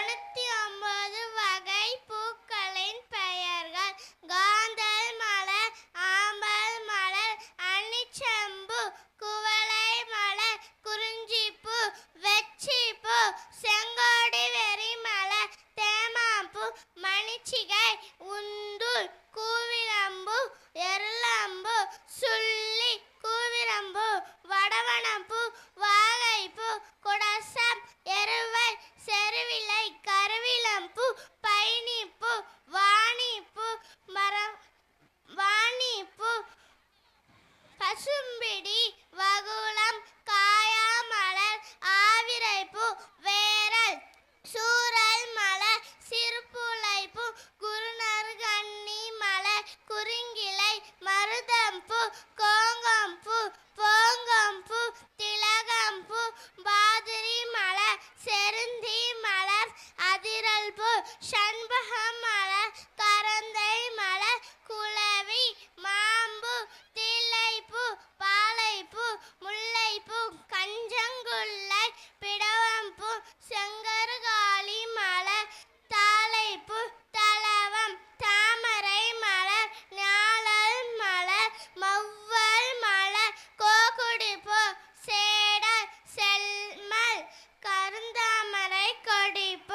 99 வகை பூக்களின் பெயர்கள்: காந்தல் மலர், ஆம்பல் மலர், அனிச்சம்பூ, குவளை மலர், குறிஞ்சிப்பூ, வெற்றிப்பூ, செங்கோடி வெறி மலர், தேமாப்பூ, மணிச்சிகை, உந்துல், கூவிரம்பூ, எருளம்பூ, சுள்ளி, கூவிரம்பூ, வடவனப்பூ, வாகைப்பூ, குடசம், எருவை, செருவிலை, கருவிளம்பூ, பைனிப்பூ, வாணிப்பூ, வாணிப்பூ, பசும்பிடி, வகுளம், காயாமலர், ஆவிரைப்பூ, வேரல், சூரல் மலர், சிறுபுளைப்பூ, குறுநறுகண்ணி மலர், குறிங்கிலை, மருதம்பூ, கோங்கம்பூ, போங்கம்பூ, திலகம்பூ, பாதிரி மலர், செருந்தி மலர், அதிரல்பூ, சண்பக மலர், கரந்தை மலர், குளவி, மாம்பூ, தில்லைப்பூ, பாலைப்பூ, முல்லைப்பூ, கஞ்சங்குள்ளை, பிடவம்பூ, செங்கருகாலி மலர், தாழைப்பூ, தளவம், தாமரை மலர், ஞாழல் மலர், மௌவல் மலர், கோக்குடிப்பூ, சேடல், செம்மல், கருந்தாமரை கொடிப்பூ.